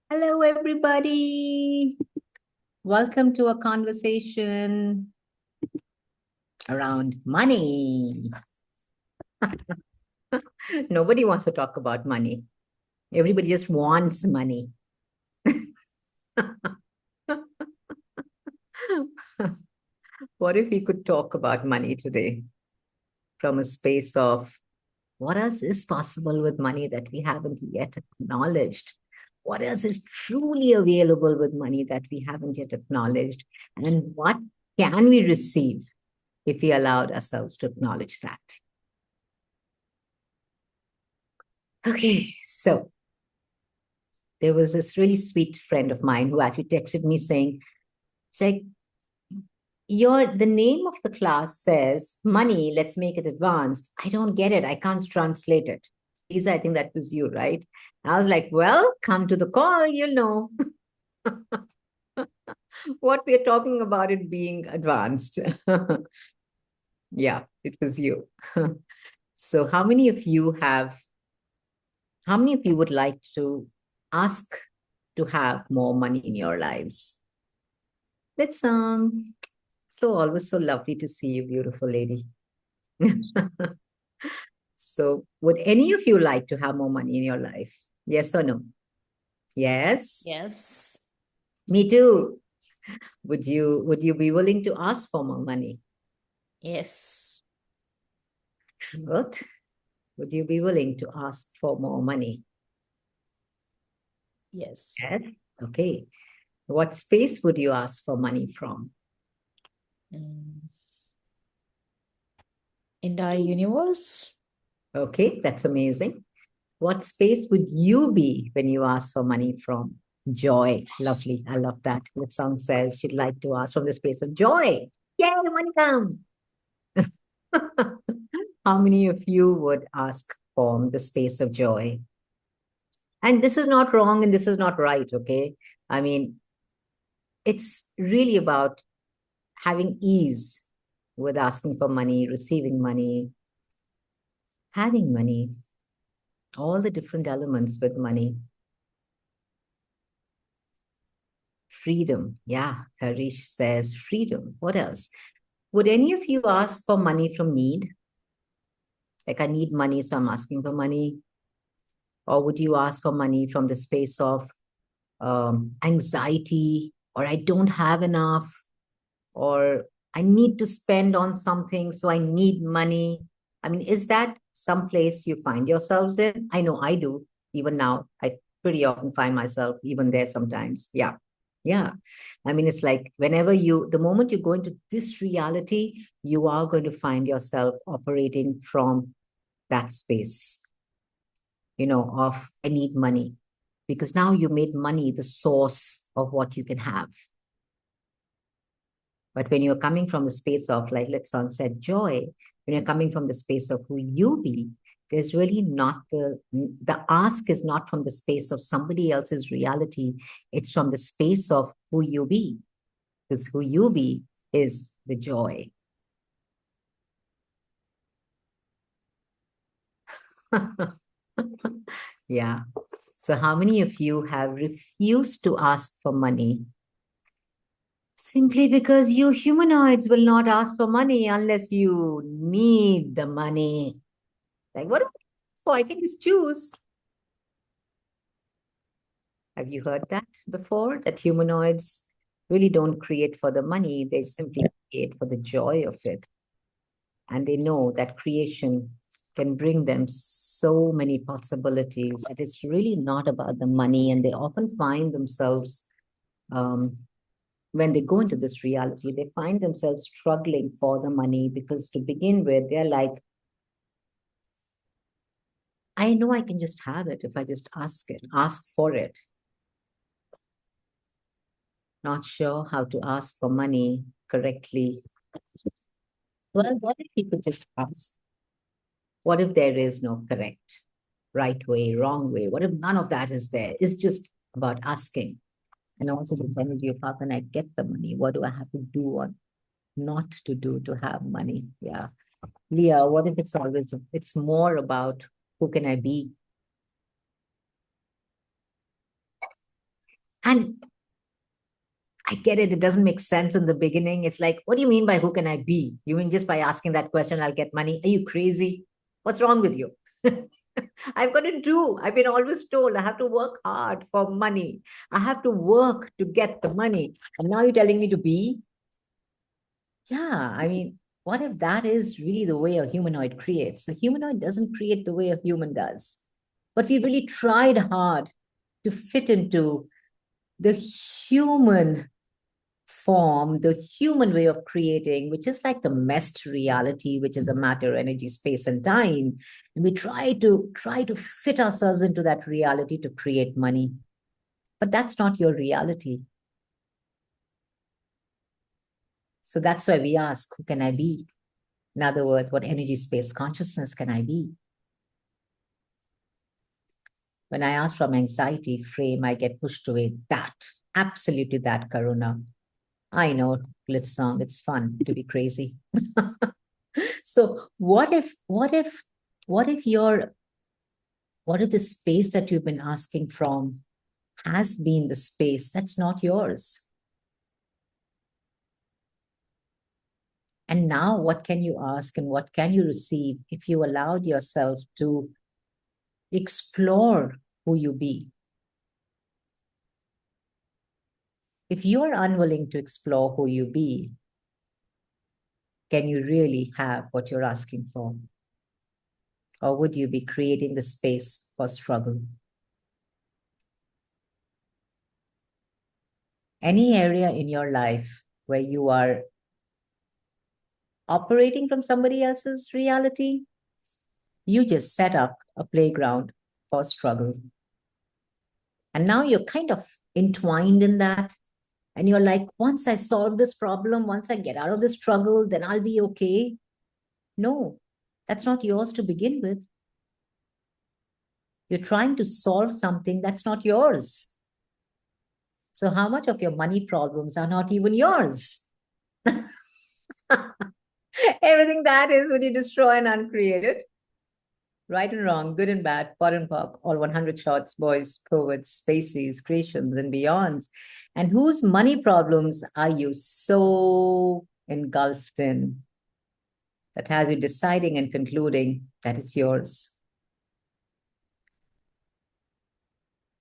Hello, everybody. Welcome to a conversation around money. Nobody wants to talk about money. Everybody just wants money. What if we could talk about money today from a space of what else is possible with money that we haven't yet acknowledged? What else is truly available with money that we haven't yet acknowledged? And what can we receive if we allowed ourselves to acknowledge that? Okay, so there was this really sweet friend of mine who actually texted me saying, like, the name of the class says money, let's make it advanced. I don't get it. I can't translate it. Lisa, I think that was you, right? I was like, well, come to the call, you'll know what we're talking about it being advanced. Yeah, it was you. So how many of you would like to ask to have more money in your lives? Let's so always so lovely to see you, beautiful lady. So would any of you like to have more money in your life? Yes or no? Yes. Yes. Me too. Would you be willing to ask for more money? Yes. Truth. Would you be willing to ask for more money? Yes. Yes. Okay. What space would you ask for money from? Mm. Entire universe? Okay, that's amazing. What space would you be when you ask for money from? Joy. Lovely. I love that. The song says she'd like to ask from the space of joy. Yay, money come. How many of you would ask from the space of joy? And this is not wrong and this is not right, okay? I mean, it's really about having ease with asking for money, receiving money, having money, all the different elements with money. Freedom. Yeah, Harish says freedom. What else? Would any of you ask for money from need? Like, I need money, so I'm asking for money. Or would you ask for money from the space of anxiety, or I don't have enough, or I need to spend on something, so I need money? I mean, is that some place you find yourselves in? I know I do. Even now, I pretty often find myself even there sometimes. Yeah. Yeah. I mean, it's like the moment you go into this reality, you are going to find yourself operating from that space, of I need money. Because now you made money the source of what you can have. But when you're coming from the space of, like Litson said, joy, when you're coming from the space of who you be, there's really not the ask is not from the space of somebody else's reality. It's from the space of who you be, because who you be is the joy. Yeah. So how many of you have refused to ask for money simply because you humanoids will not ask for money unless you need the money? Like, what for? I can just choose. Have you heard that before? That humanoids really don't create for the money, they simply create for the joy of it. And they know that creation can bring them so many possibilities that it's really not about the money. And they often find themselves, when they go into this reality, they find themselves struggling for the money because to begin with, they're like, I know I can just have it if I just ask for it. Not sure how to ask for money correctly. Well, what if you could just ask? What if there is no correct, right way, wrong way? What if none of that is there? It's just about asking. And also this energy of how can I get the money? What do I have to do or not to do to have money? Yeah. Leah, what if it's more about who can I be? And I get it. It doesn't make sense in the beginning. It's like, what do you mean by who can I be? You mean just by asking that question, I'll get money? Are you crazy? What's wrong with you? I've got to do. I've been always told I have to work hard for money. I have to work to get the money. And now you're telling me to be? Yeah, I mean, what if that is really the way a humanoid creates? A humanoid doesn't create the way a human does. But we really tried hard to fit into the human form, the human way of creating, which is like the MEST reality, which is a matter, energy, space, and time. And we try to fit ourselves into that reality to create money. But that's not your reality. So that's why we ask, who can I be? In other words, what energy, space, consciousness can I be? When I ask from anxiety frame, I get pushed away. That, absolutely that, Karuna. I know, Blitz song, it's fun to be crazy. So what if the space that you've been asking from has been the space that's not yours? And now what can you ask and what can you receive if you allowed yourself to explore who you be? If you are unwilling to explore who you be, can you really have what you're asking for? Or would you be creating the space for struggle? Any area in your life where you are operating from somebody else's reality, you just set up a playground for struggle. And now you're kind of entwined in that. And you're like, once I solve this problem, once I get out of this struggle, then I'll be okay. No, that's not yours to begin with. You're trying to solve something that's not yours. So how much of your money problems are not even yours? Everything that is when you destroy and uncreate it. Right and wrong, good and bad, pot and pock, all 100 shots, boys, poets, species, creations, and beyonds. And whose money problems are you so engulfed in that has you deciding and concluding that it's yours?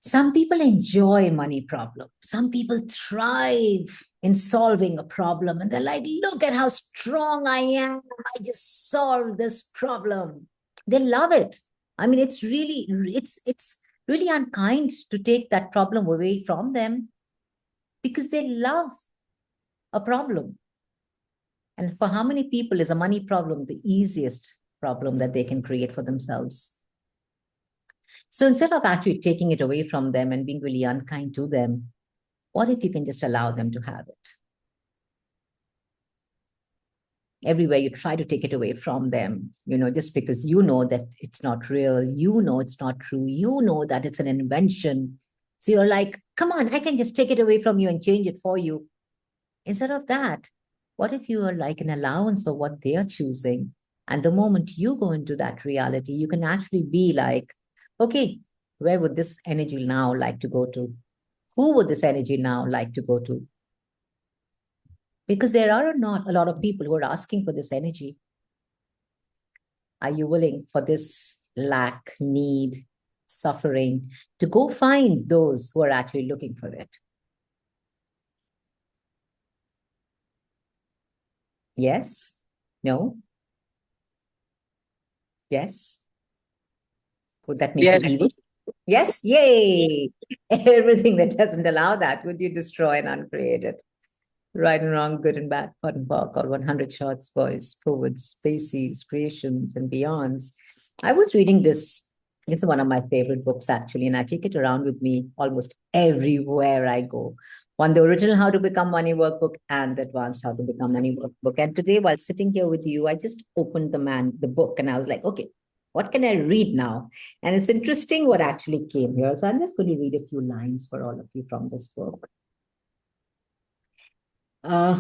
Some people enjoy money problems. Some people thrive in solving a problem. And they're like, look at how strong I am. I just solved this problem. They love it. I mean, it's really unkind to take that problem away from them because they love a problem. And for how many people is a money problem the easiest problem that they can create for themselves? So instead of actually taking it away from them and being really unkind to them, what if you can just allow them to have it? Everywhere you try to take it away from them, just because you know that it's not real, it's not true, that it's an invention. So you're like, come on, I can just take it away from you and change it for you. Instead of that, what if you are like an allowance of what they are choosing? And the moment you go into that reality, you can actually be like, okay, where would this energy now like to go to? Who would this energy now like to go to? Because there are not a lot of people who are asking for this energy. Are you willing for this lack, need, suffering to go find those who are actually looking for it? Yes? No? Yes? Would that make you evil? Yes? Yay! Everything that doesn't allow that, would you destroy and uncreate it? Right and wrong, good and bad, pot and pock, all 100 shots, boys, poets, species, creations, and beyonds. I was reading this. This is one of my favorite books, actually, and I take it around with me almost everywhere I go. One, the original How to Become Money Workbook and the advanced How to Become Money Workbook. And today, while sitting here with you, I just opened the book, and I was like, okay, what can I read now? And it's interesting what actually came here. So I'm just going to read a few lines for all of you from this book.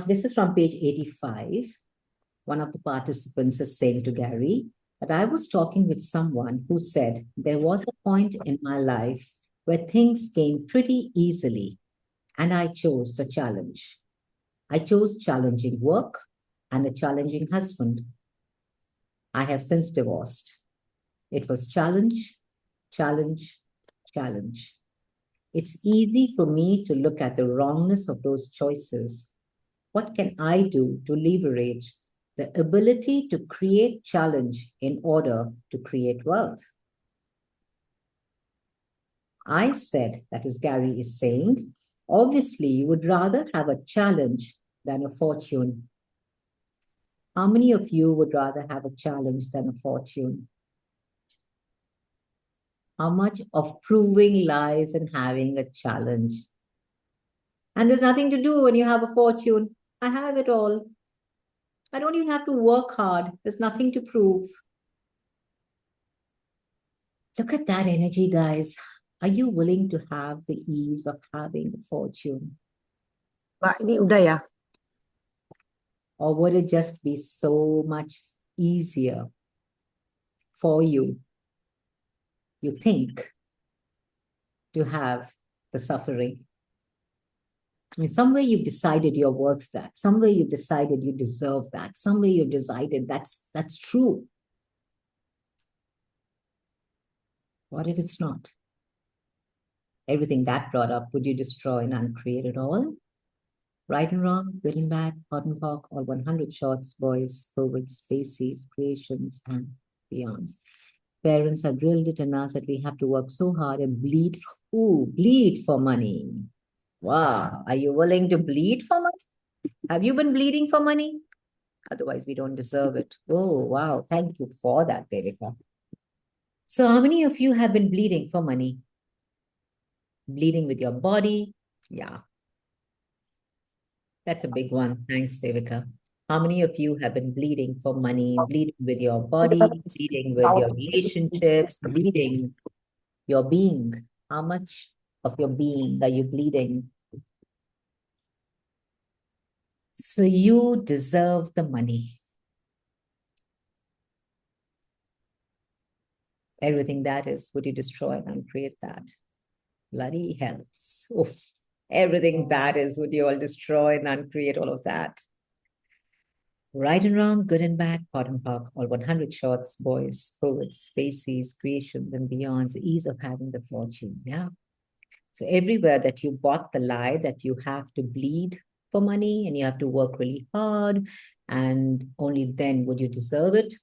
This is from page 85. One of the participants is saying to Gary that I was talking with someone who said there was a point in my life where things came pretty easily. And I chose the challenge. I chose challenging work and a challenging husband. I have since divorced. It was challenge, challenge, challenge. It's easy for me to look at the wrongness of those choices. What can I do to leverage the ability to create challenge in order to create wealth? I said, that is, Gary is saying, obviously, you would rather have a challenge than a fortune. How many of you would rather have a challenge than a fortune? How much of proving lies in having a challenge? And there's nothing to do when you have a fortune. I have it all. I don't even have to work hard. There's nothing to prove. Look at that energy, guys. Are you willing to have the ease of having a fortune? Mbak, ini udah ya? Or would it just be so much easier for you, you think, to have the suffering? I mean, somewhere you've decided you're worth that. Somewhere you've decided you deserve that. Somewhere you've decided that's true. What if it's not? Everything that brought up, would you destroy and uncreate it all? Right and wrong, good and bad, hot and cock, all 100 shorts, boys, forwards, spaces, creations, and beyonds. Parents have drilled it in us that we have to work so hard and bleed for money. Wow, are you willing to bleed for money? Have you been bleeding for money? Otherwise, we don't deserve it. Oh, wow. Thank you for that, Devika. So how many of you have been bleeding for money? Bleeding with your body? Yeah. That's a big one. Thanks, Devika. How many of you have been bleeding for money, bleeding with your body, bleeding with your relationships, bleeding your being? How much of your being are you bleeding? So you deserve the money. Everything that is, would you destroy and create that? Bloody helps. Oof. Everything that is, would you all destroy and uncreate all of that? Right and wrong, good and bad, pot and pock, all 100 shorts, boys, poets, species, creations, and beyonds, the ease of having the fortune. Yeah. So everywhere that you bought the lie that you have to bleed for money and you have to work really hard and only then would you deserve it,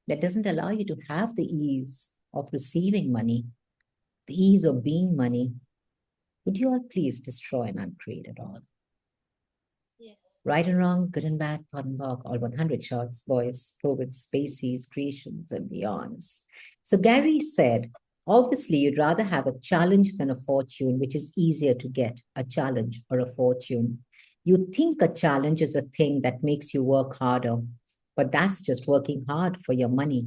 that doesn't allow you to have the ease of receiving money, the ease of being money. Would you all please destroy and uncreate it all? Yes. Right and wrong, good and bad, pot and pock, all 100 shorts, boys, poets, species, creations, and beyonds. So Gary said, obviously, you'd rather have a challenge than a fortune, which is easier to get, a challenge or a fortune. You think a challenge is a thing that makes you work harder, but that's just working hard for your money.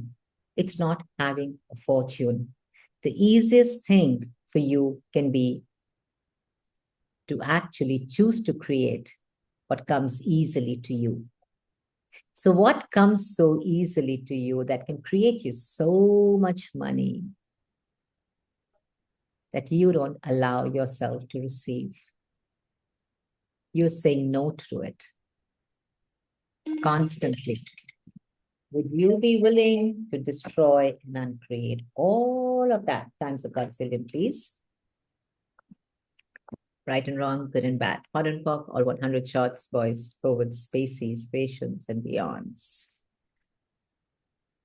It's not having a fortune. The easiest thing for you can be to actually choose to create what comes easily to you. So what comes so easily to you that can create you so much money that you don't allow yourself to receive? You're saying no to it constantly. Would you be willing to destroy and uncreate all of that times the Godzillion, please? Right and wrong, good and bad, hot and pock, all 100 shots, boys, poets, species, creations, and beyonds.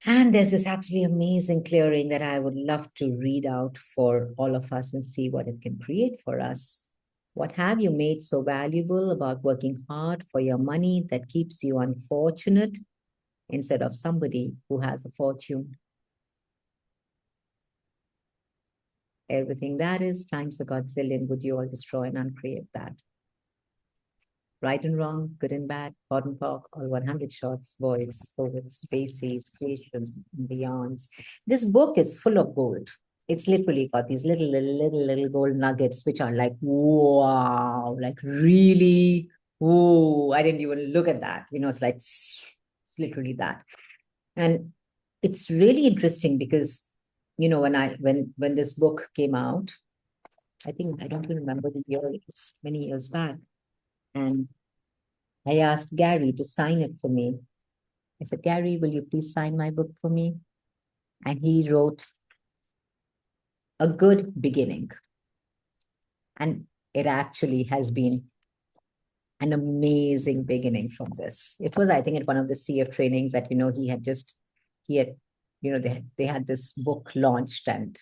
And there's this actually amazing clearing that I would love to read out for all of us and see what it can create for us. What have you made so valuable about working hard for your money that keeps you unfortunate instead of somebody who has a fortune? Everything that is times the Godzillion, would you all destroy and uncreate that? Right and wrong, good and bad, hot and pock, all 100 shots, boys, poets, species, creations, and beyonds. This book is full of gold. It's literally got these little gold nuggets, which are like, wow, like really, whoa, I didn't even look at that. You know, it's like, it's literally that. And it's really interesting because, you know, when this book came out, I think I don't even remember the year, it was many years back. And I asked Gary to sign it for me. I said, Gary, will you please sign my book for me? And he wrote A Good Beginning. And it actually has been an amazing beginning from this. It was, I think, at one of the CF trainings that, he had, they had this book launched, and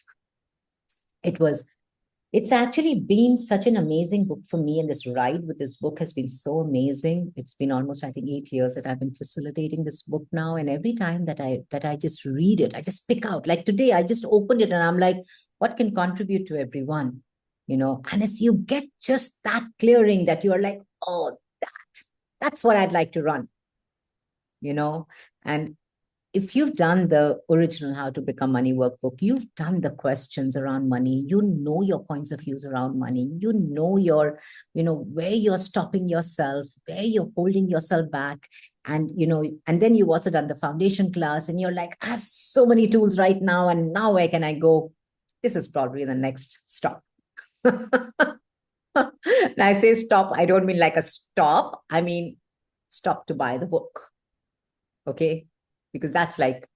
it's actually been such an amazing book for me. And this ride with this book has been so amazing. It's been almost, I think, 8 years that I've been facilitating this book now. And every time that I just read it, I just pick out, like today, I just opened it and I'm like, what can contribute to everyone? And it's, you get just that clearing that you are like, oh, that's what I'd like to run, and if you've done the original How to Become Money workbook, you've done the questions around money, your points of views around money, where you're stopping yourself, where you're holding yourself back. And, and then you've also done the foundation class and you're like, I have so many tools right now. And now where can I go? This is probably the next stop. And I say stop, I don't mean like a stop. I mean, stop to buy the book. Okay. Because that's like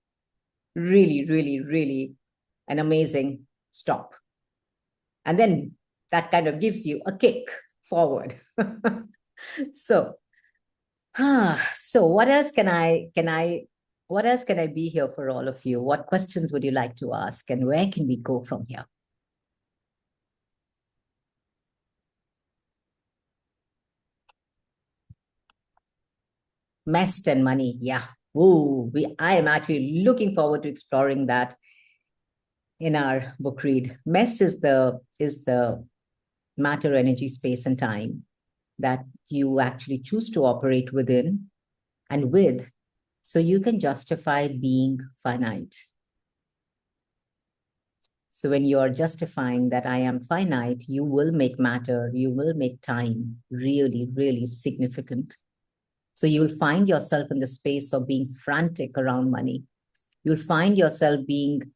really, really, really an amazing stop. And then that kind of gives you a kick forward. So what else can I be here for all of you? What questions would you like to ask? And where can we go from here? MEST and money. Yeah. Ooh, I am actually looking forward to exploring that in our book read. MEST is the matter, energy, space, and time that you actually choose to operate within and with, so you can justify being finite. So when you are justifying that I am finite, you will make matter, you will make time really, really significant. So you'll find yourself in the space of being frantic around money. You'll find yourself being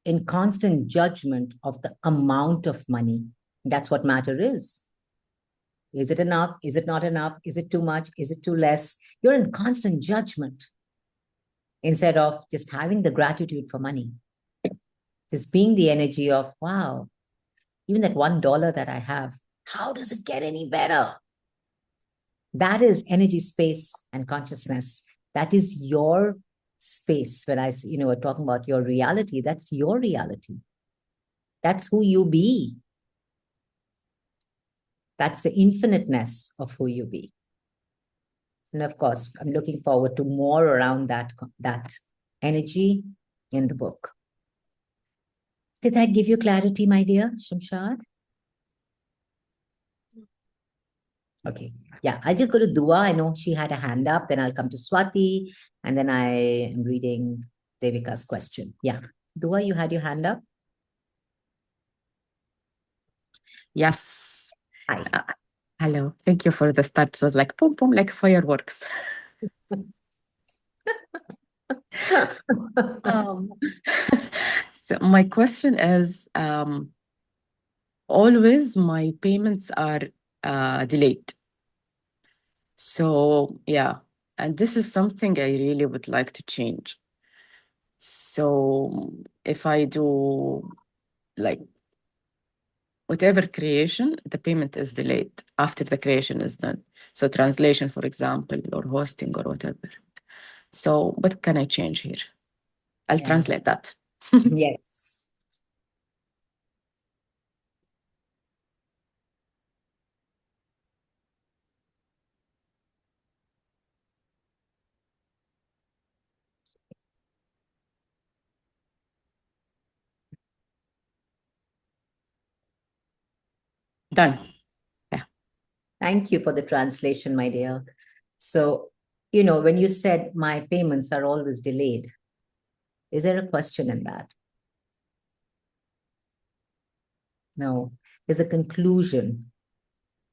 in constant judgment of the amount of money. That's what matter is. Is it enough? Is it not enough? Is it too much? Is it too less? You're in constant judgment instead of just having the gratitude for money. Just being the energy of, wow, even that $1 that I have, how does it get any better? That is energy, space, and consciousness. That is your space. When we're talking about your reality, that's your reality. That's who you be. That's the infiniteness of who you be. And of course, I'm looking forward to more around that energy in the book. Did that give you clarity, my dear Shamshad? Okay. Yeah, I'll just go to Dua. I know she had a hand up. Then I'll come to Swati. And then I am reading Devika's question. Yeah. Dua, you had your hand up? Yes. Hi. Hello. Thank you for the start. It was like boom, boom, like fireworks. So my question is, always my payments are delayed. So yeah, and this is something I really would like to change. So if I do like whatever creation, the payment is delayed after the creation is done. So translation, for example, or hosting or whatever. So what can I change here? I'll translate that. Yes. Done. Yeah. Thank you for the translation, my dear. So, when you said my payments are always delayed, is there a question in that? No. There's a conclusion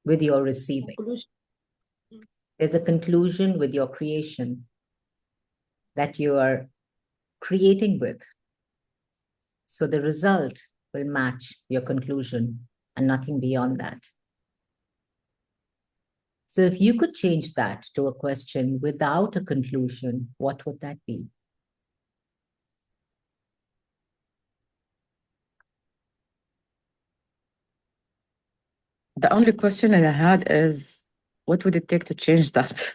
with your receiving. There's a conclusion with your creation that you are creating with. So the result will match your conclusion. and nothing beyond that. So if you could change that to a question without a conclusion, what would that be? The only question that I had is, what would it take to change that?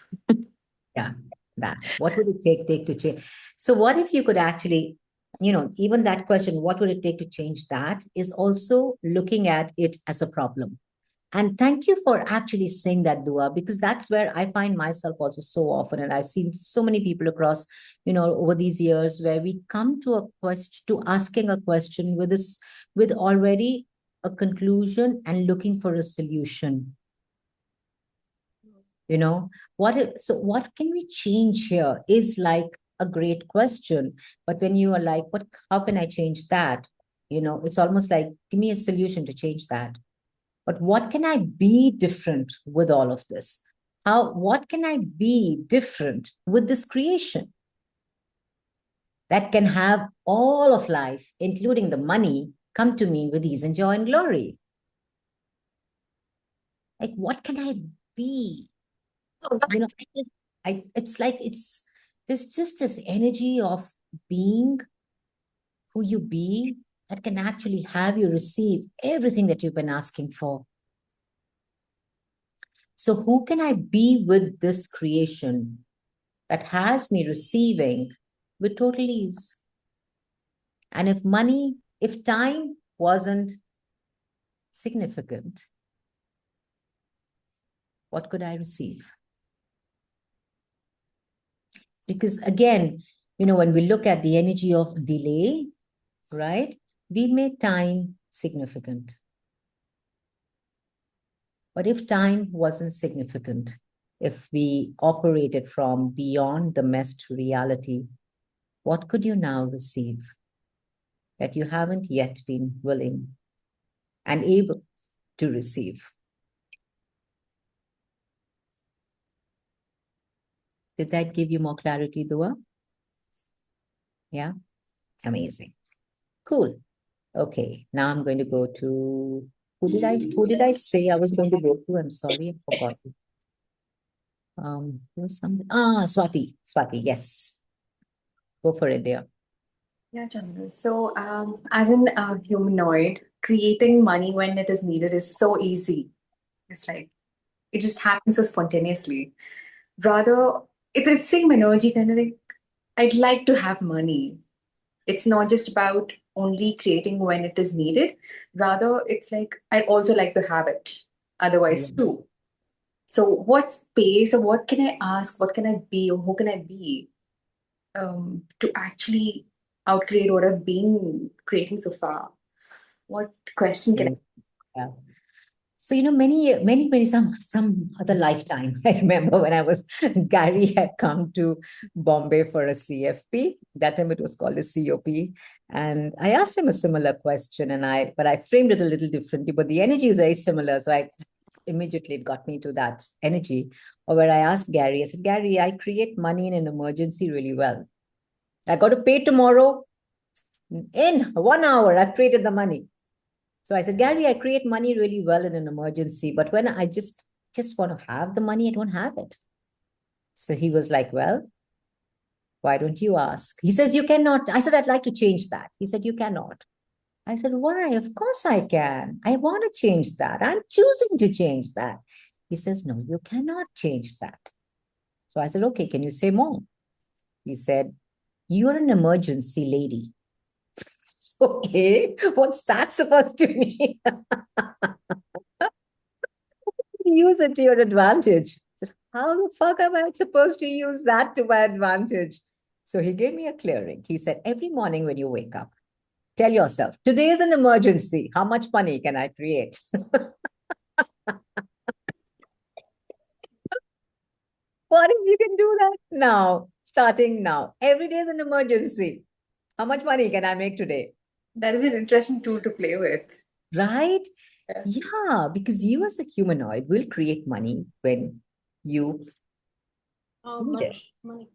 Yeah, that. What would it take to change? So what if you could actually, even that question, what would it take to change that, is also looking at it as a problem. And thank you for actually saying that, Dua, because that's where I find myself also so often. And I've seen so many people across, over these years where we come to a question, to asking a question with already a conclusion and looking for a solution. What can we change here is like a great question. But when you are like, how can I change that? It's almost like, give me a solution to change that. But what can I be different with all of this? What can I be different with this creation that can have all of life, including the money, come to me with ease and joy and glory? Like, what can I be? There's just this energy of being who you be that can actually have you receive everything that you've been asking for. So who can I be with this creation that has me receiving with total ease? And if time wasn't significant, what could I receive? Because again, when we look at the energy of delay, right, we made time significant. But if time wasn't significant, if we operated from beyond the MEST reality, what could you now receive that you haven't yet been willing and able to receive? Did that give you more clarity, Dua? Yeah? Amazing. Cool. Okay, now I'm going to go to, who did I say I was going to go to? I'm sorry, I forgot. Swati, yes. Go for it, dear. Yeah, Chandana. So, as in humanoid, creating money when it is needed is so easy. It's like it just happens so spontaneously. Rather, it's the same energy kind of like I'd like to have money. It's not just about only creating when it is needed. Rather, it's like I'd also like to have it. Otherwise, Yeah. too. So, what space or what can I ask? What can I be or who can I be to actually outcreate what I've been creating so far? What question can I? Yeah. So, some other lifetime, I remember when Gary had come to Bombay for a CFP. That time it was called a COP. And I asked him a similar question, but I framed it a little differently, but the energy is very similar. So immediately it got me to that energy. Or where I asked Gary, I said, Gary, I create money in an emergency really well. I got to pay tomorrow. In 1 hour, I've created the money. So I said, Gary, I create money really well in an emergency, but when I just want to have the money, I don't have it. So he was like, well, why don't you ask? He says, you cannot. I said, I'd like to change that. He said, you cannot. I said, why? Of course I can. I want to change that. I'm choosing to change that. He says, no, you cannot change that. So I said, okay, can you say more? He said, you're an emergency lady. Okay, what's that supposed to mean? Use it to your advantage. I said, how the fuck am I supposed to use that to my advantage? So he gave me a clearing. He said, every morning when you wake up, tell yourself, today is an emergency. How much money can I create? What if you can do that now, starting now? Every day is an emergency. How much money can I make today? That is an interesting tool to play with. Right? Yeah. Yeah, because you as a humanoid will create money when you How need it. much money?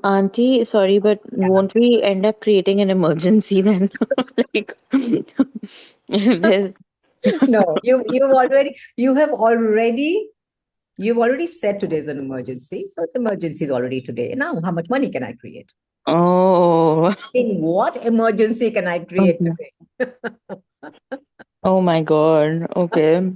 Auntie, sorry, but Yeah. won't we end up creating an emergency then? Like, There's, No, you've already said today's an emergency. So the emergency is already today. Now, how much money can I create? oh, In what emergency can I create okay. today? Oh my God. Okay.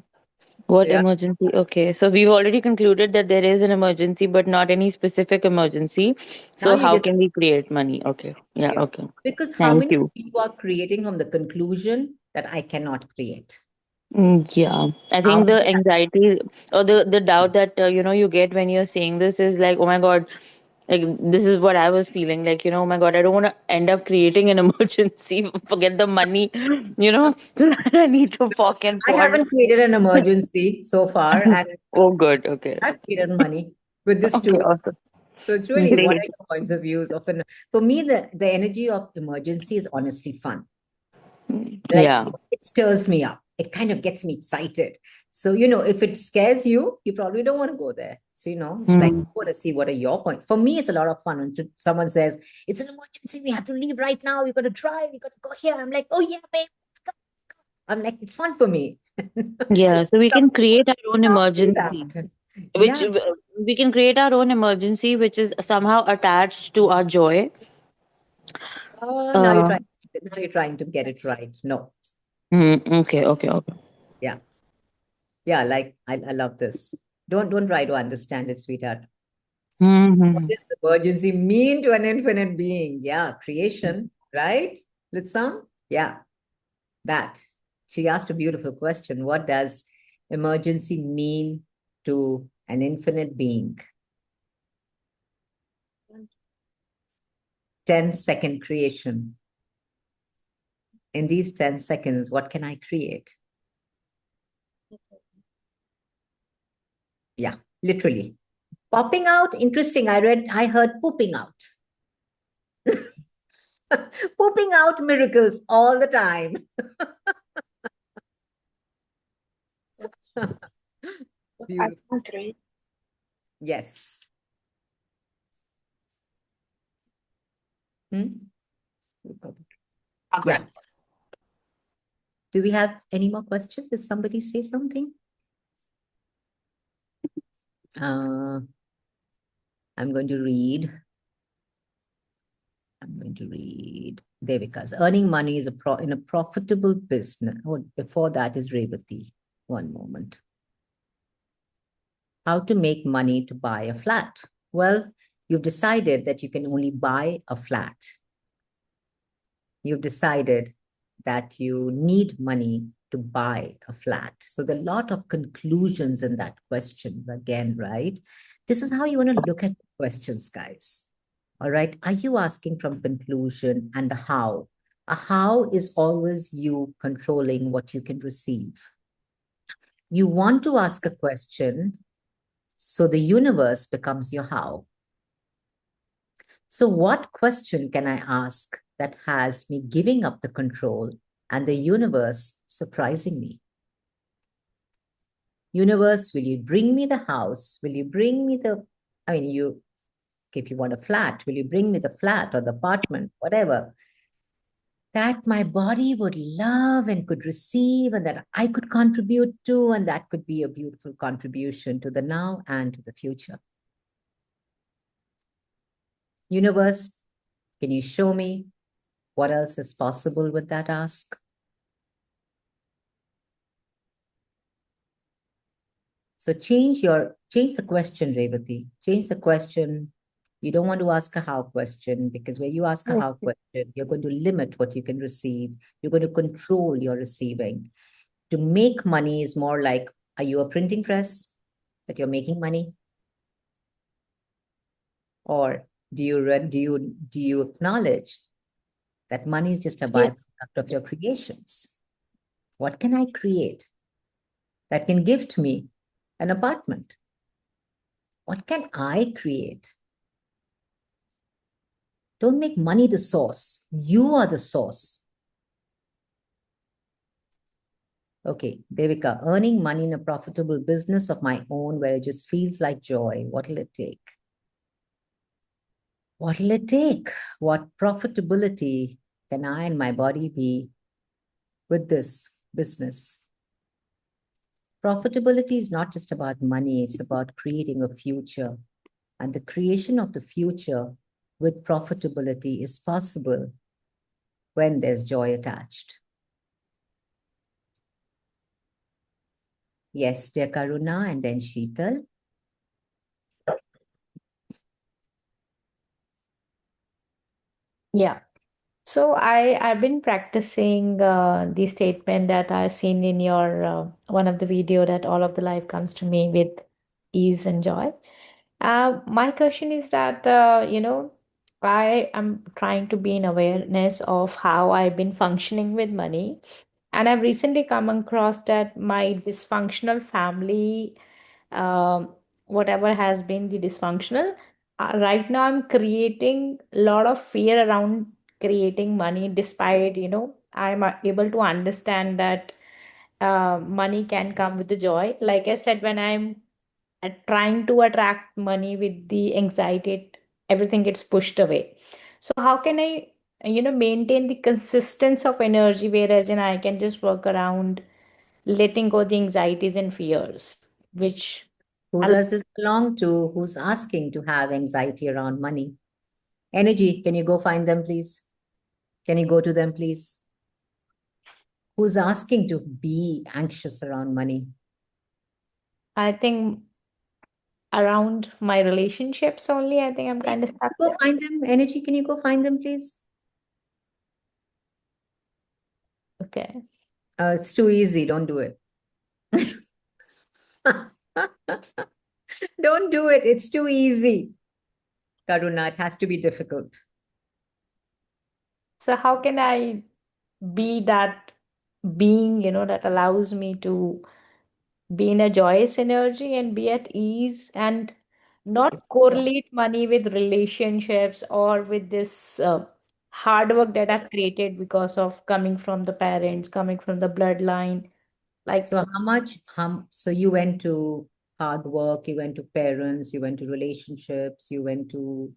What Yeah. emergency? Okay. So we've already concluded that there is an emergency, but not any specific emergency. Now So you how get can we create money? Okay. Yeah. yeah. Okay. Because how Thank many you. people are creating from the conclusion that I cannot create? Yeah, I How think the many anxiety or the doubt that you get when you're saying this is like, oh my God, like this is what I was feeling like, oh my God, I don't want to end up creating an emergency, forget the money, so that I need to pock and I pond. haven't created an emergency so far, and Oh, good. Okay. I've created money with this Okay. tool. Awesome. So it's really, what Great. are your points of views of an, for me, the energy of emergency is honestly fun. Like Yeah. it stirs me up. It kind of gets me excited. So, if it scares you, you probably don't want to go there. So, it's like, I Mm. want to see what are your points. For me, it's a lot of fun when someone says, it's an emergency, we have to leave right now, we got to drive, we got to go here. I'm like, oh yeah, babe. Go, go. I'm like, it's fun for me. Yeah. So we can create our own Do emergency, that. which Yeah. we can create our own emergency, which is somehow attached to our joy. Oh, Uh, now you're trying to get it right. No. okay. Okay. Okay. Yeah. Yeah. Like I love this. Don't try to understand it, sweetheart. What Mm-hmm. does the emergency mean to an infinite being? Yeah, creation, right? Litsam? Yeah, that. She asked a beautiful question. What does emergency mean to an infinite being? 10-second creation. In these 10 seconds, what can I create? Yeah, literally. Popping out, interesting. I heard pooping out. Pooping out miracles all the time. Beautiful. Great. Yes. Hmm? Yeah. Do we have any more questions? Did somebody say something? I'm going to read. Devika's. Earning money is in a profitable business. Oh, before that is Revati. One moment. How to make money to buy a flat? Well, you've decided that you can only buy a flat. You've decided that you need money to buy a flat. So there are a lot of conclusions in that question again, right? This is how you want to look at questions, guys. All right. Are you asking from conclusion and the how? A how is always you controlling what you can receive. You want to ask a question, so the universe becomes your how. So what question can I ask that has me giving up the control and the universe surprising me? Universe, will you bring me the house? Will you bring me if you want a flat, will you bring me the flat or the apartment, whatever, that my body would love and could receive and that I could contribute to, and that could be a beautiful contribution to the now and to the future. Universe, can you show me what else is possible with that ask? So change the question, Revati. Change the question. You don't want to ask a how question, because when you ask a how question, you're going to limit what you can receive. You're going to control your receiving. To make money is more like, are you a printing press that you're making money? Or do you acknowledge that money is just a byproduct of your creations? What can I create that can gift me an apartment? What can I create? Don't make money the source. You are the source. Okay, Devika, earning money in a profitable business of my own where it just feels like joy. What will it take? What will it take? What profitability can I and my body be with this business. Profitability is not just about money, it's about creating a future. And the creation of the future with profitability is possible when there's joy attached. Yes, dear Karuna, and then Sheetal. Yeah. So I've been practicing the statement that I've seen in your one of the video, that all of the life comes to me with ease and joy. My question is that I am trying to be in awareness of how I've been functioning with money, and I've recently come across that my dysfunctional family, um, whatever has been the dysfunctional, right now I'm creating a lot of fear around creating money, despite I'm able to understand that money can come with the joy. Like I said, when I'm trying to attract money with the anxiety, everything gets pushed away. So how can I maintain the consistency of energy, whereas I can just work around letting go the anxieties and fears, which Who does this belong to? Who's asking to have anxiety around money? Energy, can you go find them, please? Can you go to them, please? Who's asking to be anxious around money? I think around my relationships only, I think I'm kind of stuck Go there. find them. Energy, can you go find them, please? Okay. It's too easy. Don't do it. Don't do it. It's too easy. Karuna, it has to be difficult. So how can I be that being, that allows me to be in a joyous energy and be at ease, and not It's- correlate money with relationships or with this hard work that I've created because of coming from the parents, coming from the bloodline. Like, So so you went to hard work, you went to parents, you went to relationships, you went to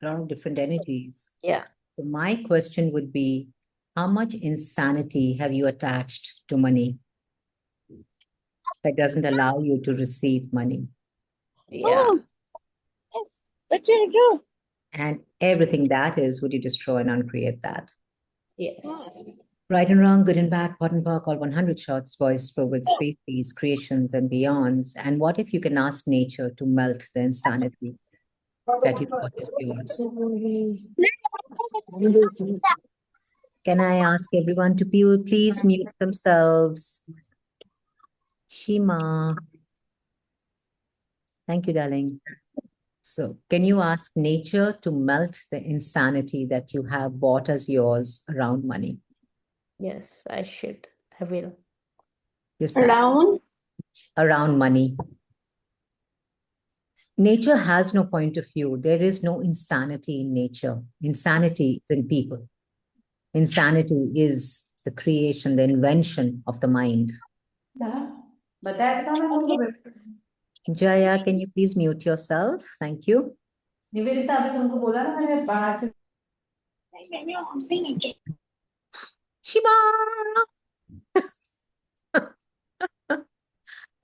a lot of different energies. yeah. So my question would be, how much insanity have you attached to money that doesn't allow you to receive money? Yeah. Yes. What do you do? And everything that is, would you destroy and uncreate that? Yes. Right and wrong, good and bad, pot and park, all 100 shots, voiced for with species, creations, and beyonds. And what if you can ask nature to melt the insanity that you thought is yours? Can I ask everyone to please mute themselves? Shima. Thank you, darling. So, can you ask nature to melt the insanity that you have bought as yours around money? Yes, I should. I will. Yes, sir. Around money. Nature has no point of view. There is no insanity in nature. Insanity is in people. Insanity is the creation, the invention of the mind. Jaya, can you please mute yourself? Thank you. Shima!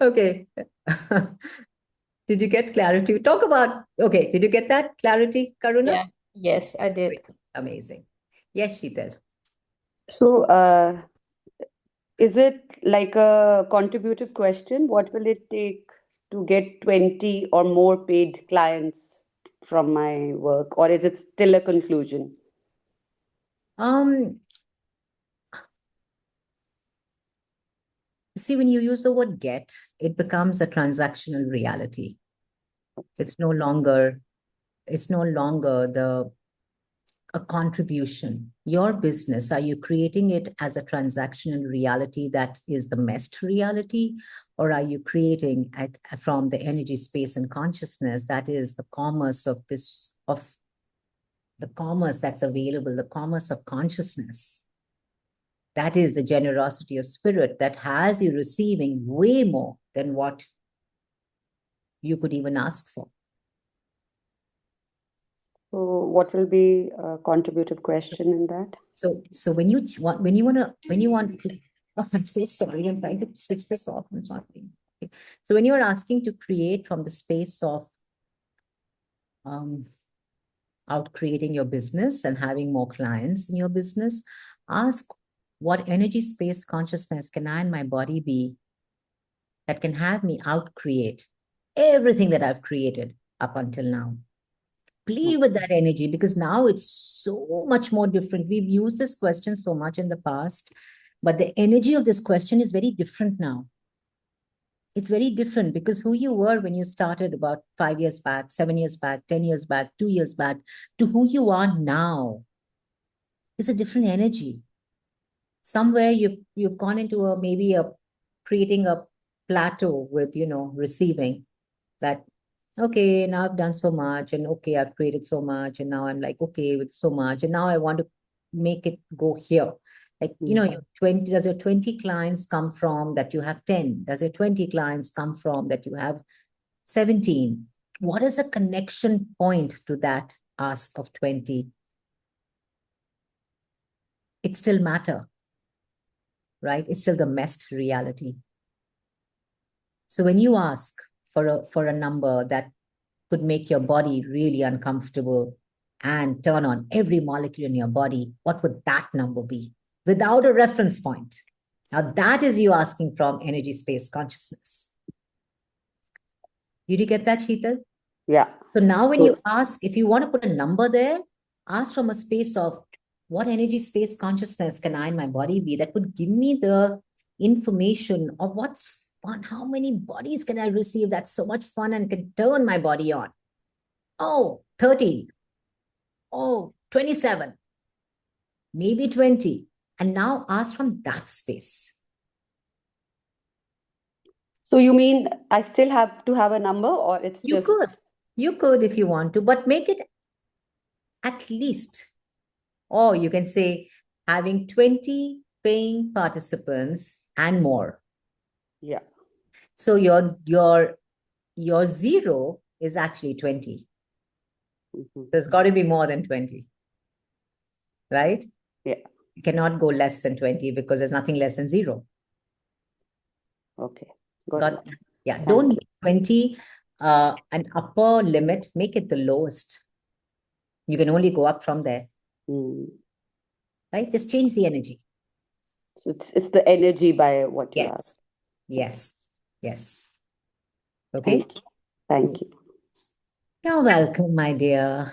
Okay. Did you get clarity? Talk about, okay, did you get that clarity, Karuna? Yeah. Yes, I did. Amazing. Yes, Sheetal. So, is it like a contributive question? What will it take to get 20 or more paid clients from my work, or is it still a conclusion? See, when you use the word get, it becomes a transactional reality. It's no longer a contribution. Your business, are you creating it as a transactional reality that is the MEST reality? Or are you creating it from the energy, space, and consciousness that is the commerce of the commerce that's available, the commerce of consciousness? That is the generosity of spirit that has you receiving way more than what you could even ask for. So what will be a contributive question in that? So when you want, oh, I'm so sorry, I'm trying to switch this off. It's not being, okay. So when you're asking to create from the space of out creating your business and having more clients in your business, ask what energy, space, consciousness can I and my body be that can have me out create everything that I've created up until now. Play with that energy, because now it's so much more different. We've used this question so much in the past, but the energy of this question is very different now. It's very different, because who you were when you started about 5 years back, 7 years back, 10 years back, 2 years back, to who you are now is a different energy. Somewhere you've gone into creating a plateau with, receiving that. Okay, now I've done so much, and okay, I've created so much, and now I'm like, okay, with so much, and now I want to make it go here. Like, your 20, does your 20 clients come from that you have 10? Does your 20 clients come from that you have 17? What is the connection point to that ask of 20? It still matter, right? It's still the MEST reality. So when you ask for a number that could make your body really uncomfortable and turn on every molecule in your body, what would that number be? Without a reference point. Now that is you asking from energy, space, consciousness. Did you get that, Sheetal? Yeah. So now when you ask, if you want to put a number there, ask from a space of what energy, space, consciousness can I and my body be that would give me the information of what's fun. How many bodies can I receive that's so much fun and can turn my body on? Oh, 30. Oh, 27. Maybe 20. And now ask from that space. So you mean I still have to have a number, or it's You just... could. You could if you want to, but make it at least. Or you can say having 20 paying participants and more. Yeah. So your zero is actually 20. There's got to be more than 20. Right? Yeah. You cannot go less than 20 because there's nothing less than zero. Okay. Got it. Yeah. Don't make 20 an upper limit. Make it the lowest. You can only go up from there. Right? Just change the energy. So it's the energy by what you ask. Yes. Yes. Okay. Thank you. You're welcome, my dear.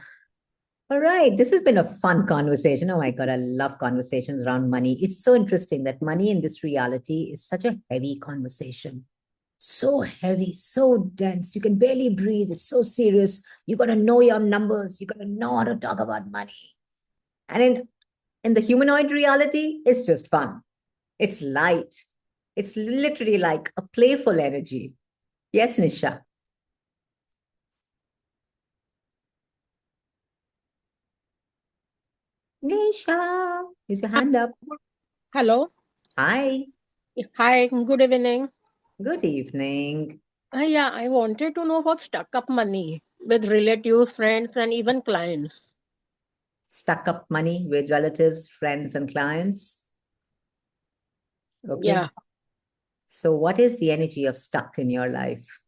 All right. This has been a fun conversation. Oh my God, I love conversations around money. It's so interesting that money in this reality is such a heavy conversation. So heavy, so dense. You can barely breathe. It's so serious. You got to know your numbers. You got to know how to talk about money. And in the humanoid reality, it's just fun. It's light. It's literally like a playful energy. Yes, Nisha? Nisha, is your hand up? Hello. Hi. Hi. Good evening. Good evening. Yeah, I wanted to know what's stuck up money with relatives, friends, and even clients. Stuck up money with relatives, friends, and clients. Okay. Yeah. So what is the energy of stuck in your life?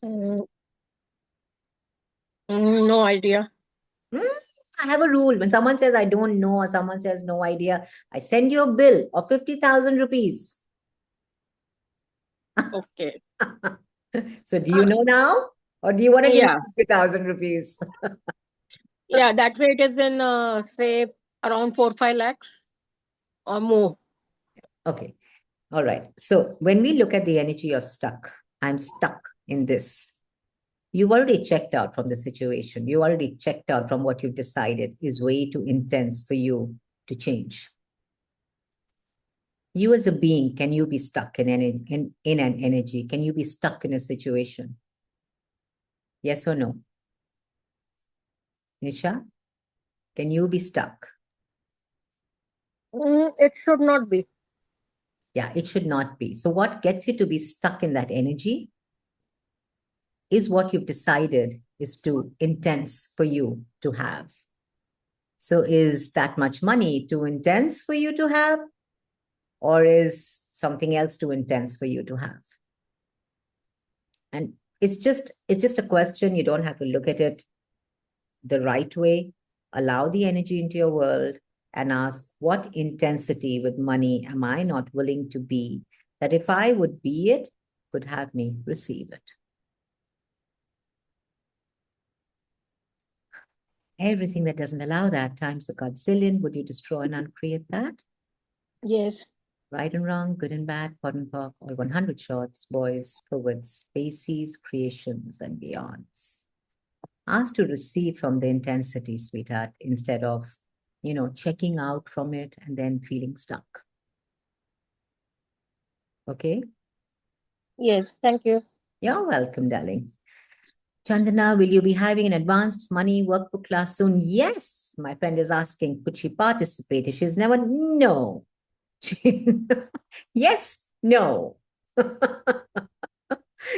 No idea. I have a rule. When someone says, I don't know, or someone says, no idea, I send you a bill of 50,000 rupees. Okay. So do you know now? Or do you want to give Yeah. 50,000 rupees? Yeah, that way it is in, say, around 4-5 lakhs or more. Okay. All right. So when we look at the energy of stuck, I'm stuck in this. You've already checked out from the situation. You already checked out from what you've decided is way too intense for you to change. You as a being, can you be stuck in an energy? Can you be stuck in a situation? Yes or no? Nisha, can you be stuck? It should not be. Yeah, it should not be. So what gets you to be stuck in that energy is what you've decided is too intense for you to have. So is that much money too intense for you to have? Or is something else too intense for you to have? And it's just a question. You don't have to look at it the right way. Allow the energy into your world and ask, what intensity with money am I not willing to be, that if I would be it, could have me receive it? Everything that doesn't allow that times a godzillion, would you destroy and uncreate that? Yes. Right and wrong, good and bad, pot and pock, all 100 shots, boys, poets, species, creations, and beyonds. Ask to receive from the intensity, sweetheart, instead of, checking out from it and then feeling stuck. Okay? Yes. Thank you. You're welcome, darling. Chandana, will you be having an advanced money workbook class soon? Yes. My friend is asking, could she participate? If she's never, no. Yes, no.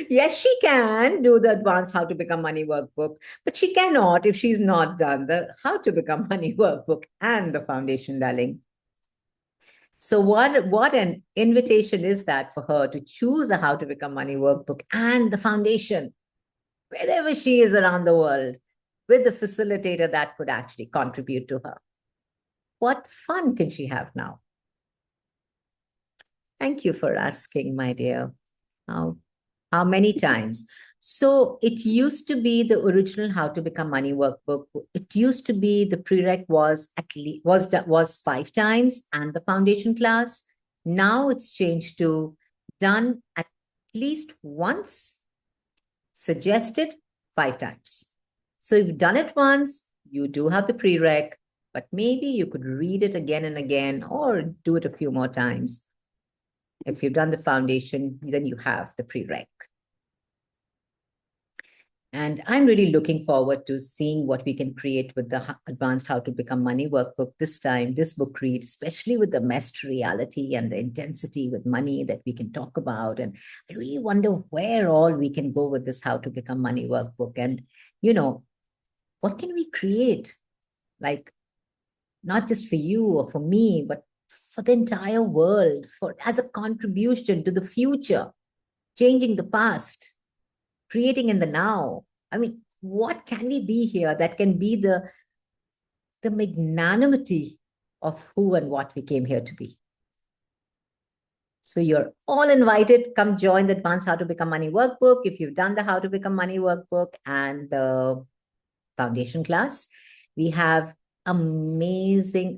Yes, she can do the advanced how to become money workbook, but she cannot if she's not done the how to become money workbook and the foundation, darling. So what an invitation is that for her to choose a how to become money workbook and the foundation, wherever she is around the world, with the facilitator that could actually contribute to her. What fun can she have now? Thank you for asking, my dear. How many times? So it used to be the original How to Become Money Workbook. It used to be the prereq was at least was 5 times and the foundation class. Now it's changed to done at least once, suggested 5 times. So if you've done it once, you do have the prereq, but maybe you could read it again and again or do it a few more times. If you've done the foundation, then you have the prereq. And I'm really looking forward to seeing what we can create with the Advanced How to Become Money Workbook this time, this book read, especially with the MEST reality and the intensity with money that we can talk about. And I really wonder where all we can go with this How to Become Money Workbook. And, what can we create? Like, not just for you or for me, but for the entire world, as a contribution to the future, changing the past, creating in the now. I mean, what can we be here that can be the magnanimity of who and what we came here to be? So you're all invited. Come join the Advanced How to Become Money Workbook. If you've done the How to Become Money Workbook and the foundation class, we have amazing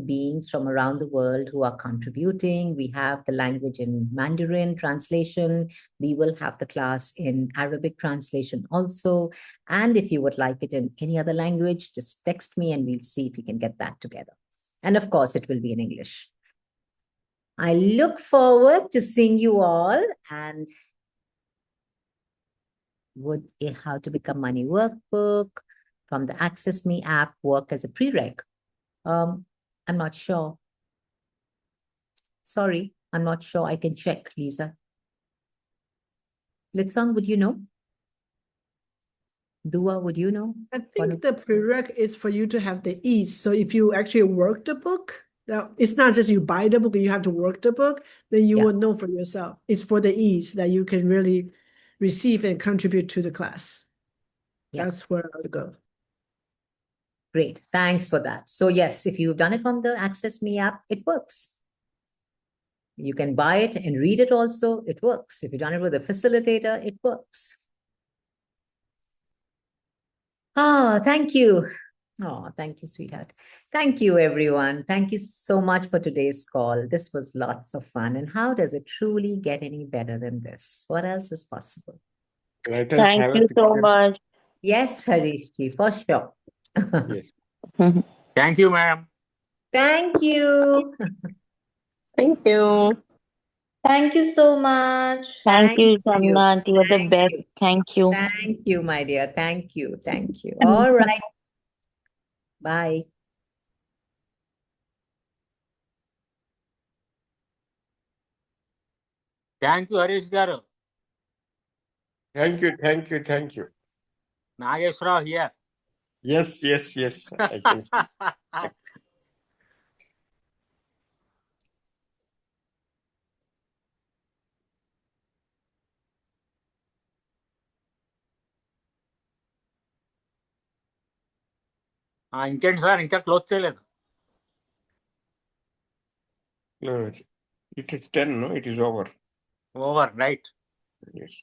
beings from around the world who are contributing. We have the language in Mandarin translation. We will have the class in Arabic translation also. And if you would like it in any other language, just text me and we'll see if we can get that together. And of course, it will be in English. I look forward to seeing you all, and would a How to Become Money Workbook from the Access Me app work as a prereq? I'm not sure. Sorry, I'm not sure. I can check, Lisa. Litsong, would you know? Dua, would you know? I think the prereq is for you to have the ease. So if you actually work the book, now it's not just you buy the book, you have to work the book, then you will know for yourself. It's for the ease that you can really receive and contribute to the class. That's where I would go. Great, thanks for that. So yes, if you've done it from the Access Me app, it works. You can buy it and read it also, it works. If you've done it with a facilitator, it works. Thank you. Oh, thank you, sweetheart. Thank you, everyone. Thank you so much for today's call. This was lots of fun. And how does it truly get any better than this? What else is possible? Let us Thank have a you so picture. much. Yes, Harishji, for sure. Yes. Thank you, ma'am. Thank you. Thank you. Thank you so much. Thank you, Thank you. Chandana. You're the Thank best. you. Thank you. Thank you, my dear. Thank you. Thank you. All right. Bye. Thank you, Harish garu. Thank you. Nageswara here. Yes, I can see. ఇంకేంటి sir ఇంకా close చేయలేదు No, it is 10, no? It is over. Over right Yes.